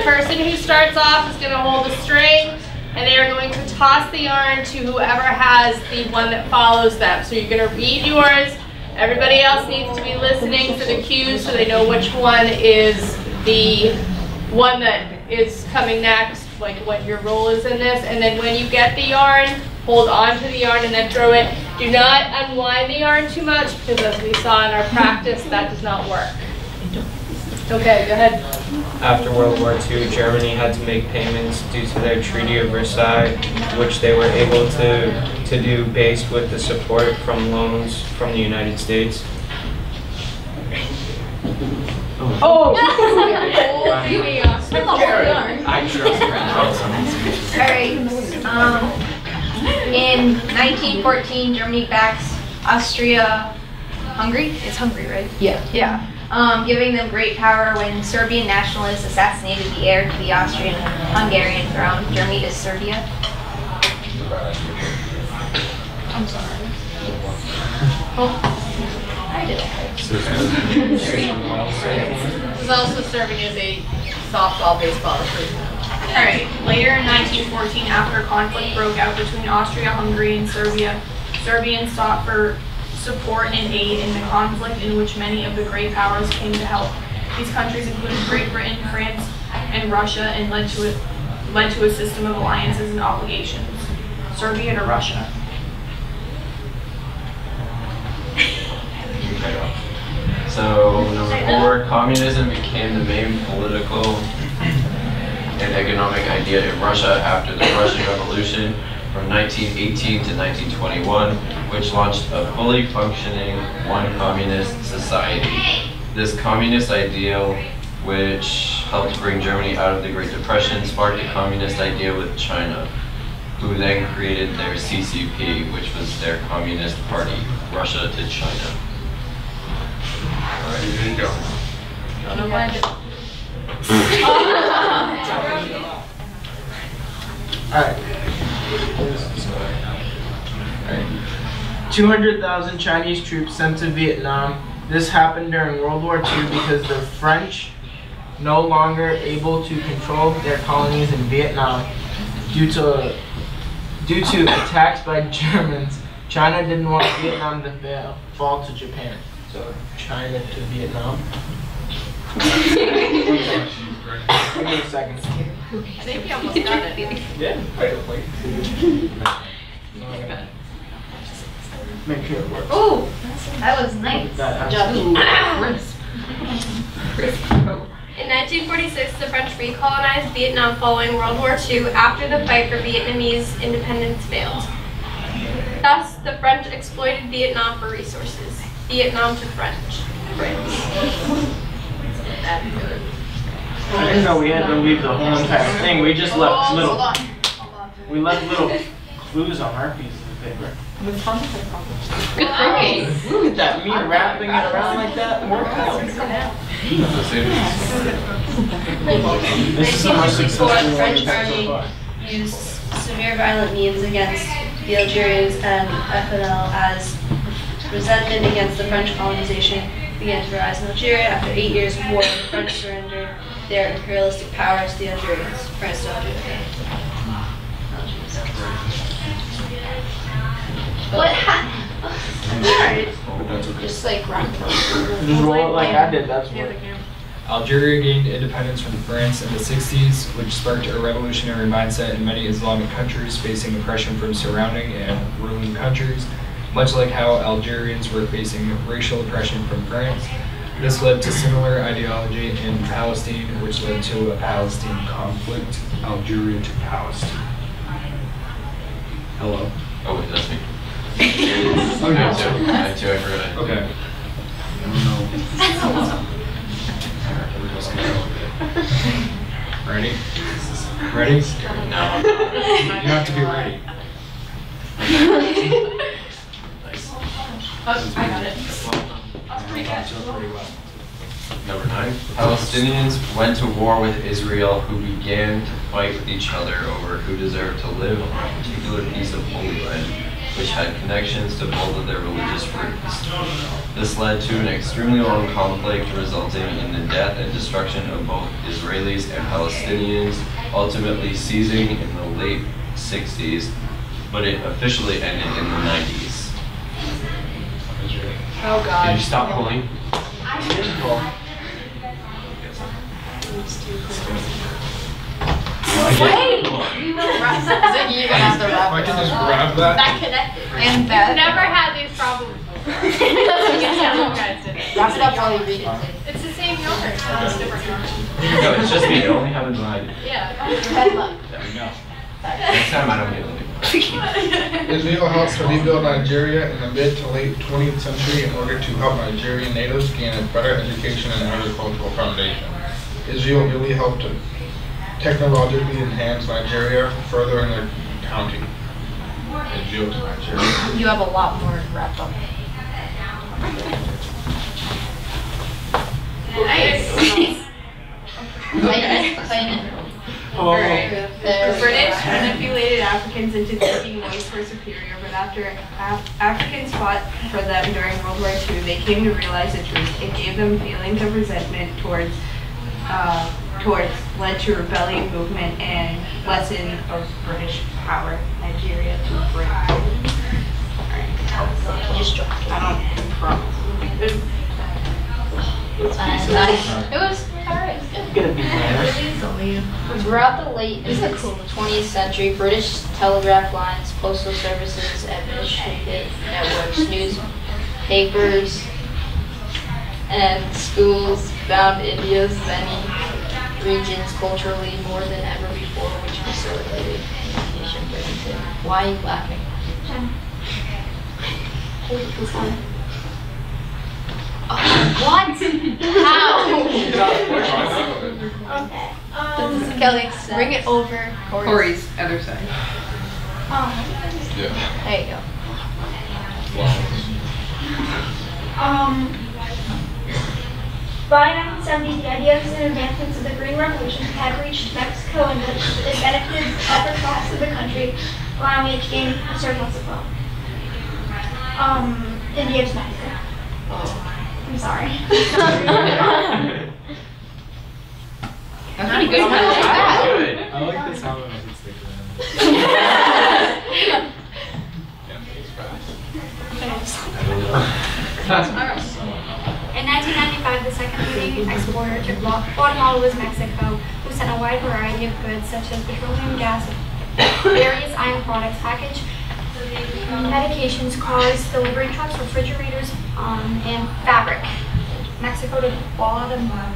person who starts off is going to hold the string, and they are going to toss the yarn to whoever has the one that follows them. So you're going to read yours. Everybody else needs to be listening for the cues so they know which one is the one that is coming next, like what your role is in this. And then when you get the yarn, hold on to the yarn and then throw it. Do not unwind the yarn too much because as we saw in our practice, that does not work. Okay, go ahead. After World War II, Germany had to make payments due to their Treaty of Versailles, which they were able to do based with the support from loans from the United States. Oh! Alright, in 1914, Germany backs Austria-Hungary. It's Hungary, right? Yeah. Yeah. Giving them great power when Serbian nationalists assassinated the heir to the Austrian-Hungarian throne. Germany to Serbia. I'm sorry. Oh, I did it. This is also serving as a softball, baseball recruitment. Alright, later in 1914, after conflict broke out between Austria-Hungary and Serbia, Serbians sought for support and aid in the conflict in which many of the great powers came to help. These countries included Great Britain, France, and Russia, and led to a system of alliances and obligations. Serbia to Russia. So, number 4, communism became the main political and economic idea in Russia after the Russian Revolution from 1918 to 1921, which launched a fully functioning one communist society. This communist ideal, which helped bring Germany out of the Great Depression, sparked a communist idea with China, who then created their CCP, which was their communist party, Russia to China. Alright, here you go. Alright. 200,000 Chinese troops sent to Vietnam. This happened during World War II because the French no longer able to control their colonies in Vietnam due to attacks by Germans. China didn't want Vietnam to fall to Japan. So China to Vietnam. Give me a second. I think you almost got it. Yeah, make sure it works. Oh, that was nice. In 1946, the French recolonized Vietnam following World War II after the fight for Vietnamese independence failed. Thus, the French exploited Vietnam for resources. Vietnam to French. I didn't know we had to leave the whole entire thing. We just left little. We left little clues on our pieces of paper. Nice. Look at that, me wrapping it around like that worked out. This is the most successful one French we've had so army far. used severe violent means against the Algerians and FNL as resentment against the French colonization began to rise in Algeria. After 8 years of war, the French surrendered their imperialistic powers to the Algerians. France to Algeria. What happened? Just like rock. Just roll it like I did, that's what. Algeria gained independence from France in the 60s, which sparked a revolutionary mindset in many Islamic countries facing oppression from surrounding and ruling countries, much like how Algerians were facing racial oppression from France. This led to similar ideology in Palestine, which led to a Palestine conflict, Algeria to Palestine. Hello? Oh, wait, that's me. Oh, yeah. I too, I forgot. Okay. Ready? Ready? No. You have to be ready. Nice. I got it. That's pretty good. Number 9. Palestinians went to war with Israel, who began to fight with each other over who deserved to live on a particular piece of Holy Land, which had connections to both of their religious groups. This led to an extremely long conflict resulting in the death and destruction of both Israelis and Palestinians, ultimately ceasing in the late 60s, but it officially ended in the 90s. Oh God. Did you stop pulling? Wait! We will wrap that. You're gonna have to wrap I it can just up. grab that. That connected. And You've that. never had these problems. You guys did it. Wrap it up while you read it. It's the same yogurt, it's just different yogurt. No, it's just me. It only happens when I do. Yeah. Head luck. Next time I don't get it. Israel helped to rebuild Nigeria in the mid to late 20th century in order to help Nigerian natives gain a better education and agricultural foundation. Israel really helped to technologically enhance Nigeria, furthering their county. Israel to Nigeria. You have a lot more to wrap up. Nice. The British manipulated Africans into thinking whites were superior, but after Africans fought for them during World War II, they came to realize the truth. It gave them feelings of resentment towards led to rebellion movement and lesson of British power. Nigeria to Britain. Just drop it. I don't probably. It was alright. Throughout the late 20th century, British telegraph lines, postal services, administrative networks, newspapers, and schools bound India's many regions culturally more than ever before, which facilitated communication. Why are you laughing? What? How? Kelly, Bring it over. Corey's other side. there you go. By 1970, the ideas and advancements of the Green Revolution had reached Mexico and it benefited the upper class of the country, allowing it to gain a surplus of wealth. India's Mexico. I'm sorry. That's pretty good. I like this how it sticks In 1995, the second leading exporter to Guatemala was Mexico, who sent a wide variety of goods such as petroleum, gas, various iron products, packaged medications, cars, delivery trucks, refrigerators, and fabric. Mexico to Guatemala.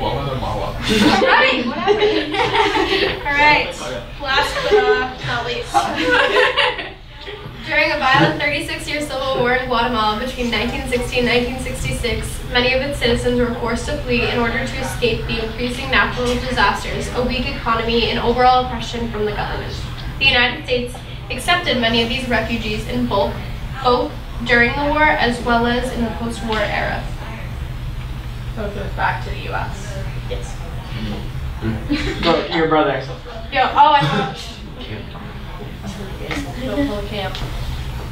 Alright, whatever. Alright, last but not least. During a violent 36-year civil war in Guatemala between 1960 and 1966, many of its citizens were forced to flee in order to escape the increasing natural disasters, a weak economy, and overall oppression from the government. The United States accepted many of these refugees in bulk, both during the war as well as in the post-war era. So it goes back to the U.S. Yes. Go, your brother. I thought. Camp.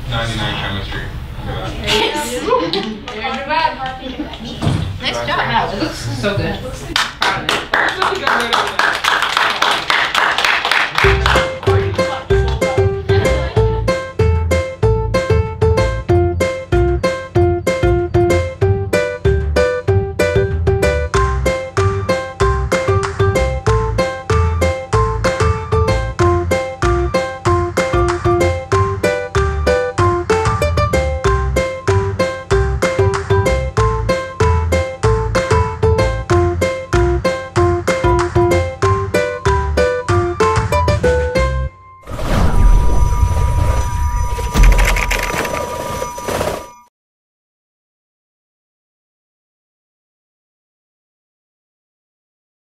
99 chemistry. Nice job. It looks so good. Proud of it.